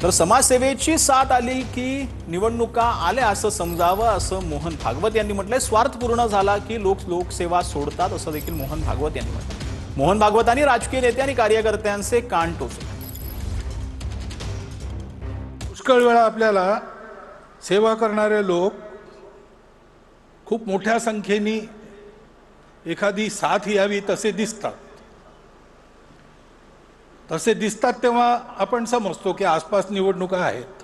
तर समाजसेवेची साथ आली की निवडणुका आल्या असं समजावं असं मोहन भागवत यांनी म्हटलंय। स्वार्थ पूर्ण झाला की लोकसेवा सोडतात असं देखील मोहन भागवत यांनी म्हटलं। मोहन भागवतांनी राजकीय नेते आणि कार्यकर्त्यांचे कान टोचले। पुष्कळ वेळा आपल्याला सेवा करणारे लोक खूप मोठ्या संख्येने एखादी साथ यावी तसे दिसतात तेव्हा आपण समजतो की आसपास निवडणुका आहेत।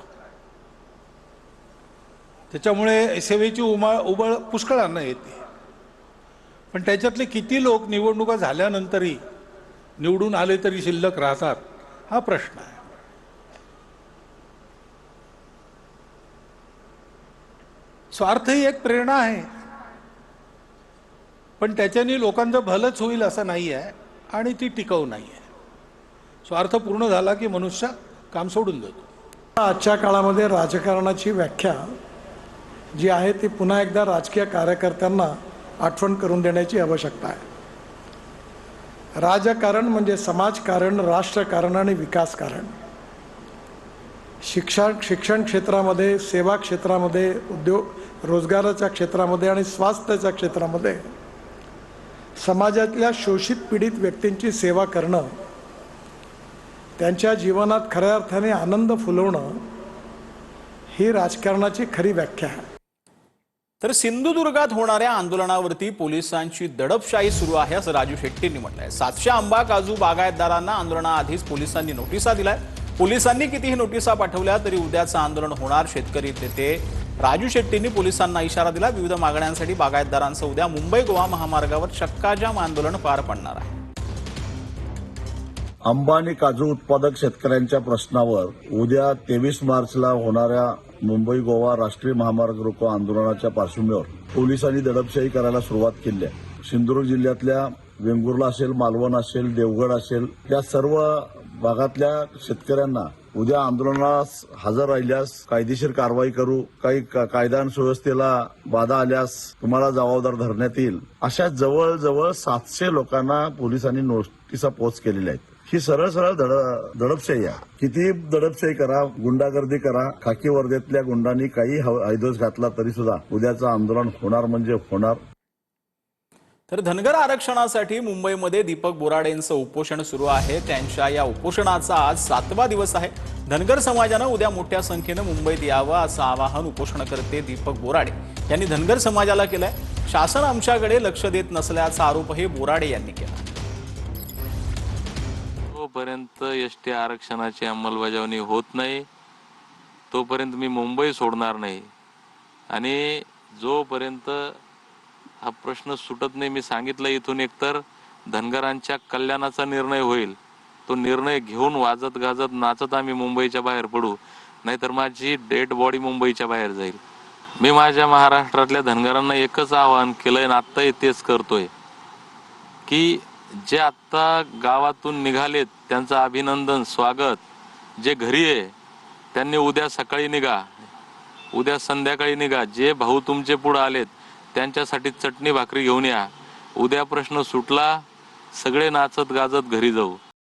त्याच्यामुळे सेवेची उबळ पुष्कळांना येते। पण त्याच्यातले किती लोक निवडणुका झाल्यानंतरही निवडून आले तरी शिल्लक राहतात हा प्रश्न आहे। स्वार्थ ही एक प्रेरणा आहे, पण त्याच्याने लोकांचं भलंच होईल असं नाही आहे आणि ती टिकाऊ नाही आहे। स्वार्थ पूर्ण झाला की मनुष्य काम सोडून देतो। आजच्या काळामध्ये राजकारणाची व्याख्या जी आहे ती पुन्हा एकदा राजकीय कार्यकर्त्यांना आठवण करून देण्याची आवश्यकता आहे। राजकारण म्हणजे समाजकारण, राष्ट्रकारण आणि विकासकारण। शिक्षण क्षेत्रामध्ये, सेवा क्षेत्रामध्ये, उद्योग रोजगाराच्या क्षेत्रामध्ये आणि स्वास्थ्याच्या क्षेत्रामध्ये समाजातल्या शोषित पीडित व्यक्तींची सेवा करणं, त्यांच्या जीवनात खऱ्या अर्थाने आनंद फुलवणं ही राजकारणाची खरी व्याख्या आहे। तर सिंधुदुर्गात होणाऱ्या आंदोलनावरती पोलिसांची दडपशाही सुरू आहे असं राजू शेट्टींनी म्हटलंय। 700 आंबा काजू बागायतदारांना आंदोलनाआधीच पोलिसांनी नोटिसा दिलाय। पोलिसांनी कितीही नोटिसा पाठवल्या तरी उद्याचं आंदोलन होणार। शेतकरी नेते राजू शेट्टींनी पोलिसांना इशारा दिला। विविध मागण्यांसाठी बागायतदारांचं उद्या मुंबई गोवा महामार्गावर चक्काजाम आंदोलन पार पडणार आहे। आंबा आणि काजू उत्पादक शेतकऱ्यांच्या प्रश्नावर उद्या 23 मार्चला होणाऱ्या मुंबई गोवा राष्ट्रीय महामार्ग रोको आंदोलनाच्या पार्श्वभूमीवर पोलिसांनी दडपशाही करायला सुरुवात केली आहे। सिंधुदुर्ग जिल्ह्यातल्या वेंगुर्ला असेल, मालवण असेल, देवगड असेल, या सर्व भागातल्या शेतकऱ्यांना उद्या आंदोलनास हजर राहिल्यास कायदेशीर कारवाई करू, काही कायदा आणि सुव्यवस्थेला बाधा आल्यास तुम्हाला जबाबदार धरण्यात येईल, अशा जवळजवळ 700 लोकांना पोलिसांनी नोटिसा पोच केलेल्या आहेत। ही सरळ दडपशाही आहे। किती दडपशाही करा, गुंडागर्दी करा, खाकी वर्दीतल्या गुंडांनी काही हैदोस घातला तरी सुद्धा उद्याचं आंदोलन होणार म्हणजे होणार। तर धनगर आरक्षणासाठी मुंबईमध्ये दीपक बोराडेंचं उपोषण सुरू आहे। त्यांच्या या उपोषणाचा आज 7वा दिवस आहे। धनगर समाजानं उद्या मोठ्या संख्येनं मुंबईत यावं असं आवाहन उपोषणकर्ते दीपक बोराडे यांनी धनगर समाजाला केलंय। शासन आमच्याकडे लक्ष देत नसल्याचा आरोपही बोराडे यांनी केला। जोपर्यंत एसटी आरक्षणाची अंमलबजावणी होत नाही तोपर्यंत मी मुंबई सोडणार नाही आणि जोपर्यंत हा प्रश्न सुटत नाही, मी सांगितलं इथून एकतर धनगरांच्या कल्याणाचा निर्णय होईल, तो निर्णय घेऊन वाजत गाजत नाचत आम्ही मुंबईच्या बाहेर पडू, नाहीतर माझी डेड बॉडी मुंबईच्या बाहेर जाईल। मी माझ्या महाराष्ट्रातल्या धनगरांना एकच आवाहन केलंय आणि आत्ताही तेच करतोय की जे आत्ता गावातून निघालेत त्यांचं अभिनंदन, स्वागत। जे घरी आहे त्यांनी उद्या सकाळी निघा, उद्या संध्याकाळी निघा। जे भाऊ तुमचे पुढे आलेत त्यांच्यासाठी चटणी भाकरी घेऊन या। उद्या प्रश्न सुटला, सगळे नाचत गाजत घरी जाऊ।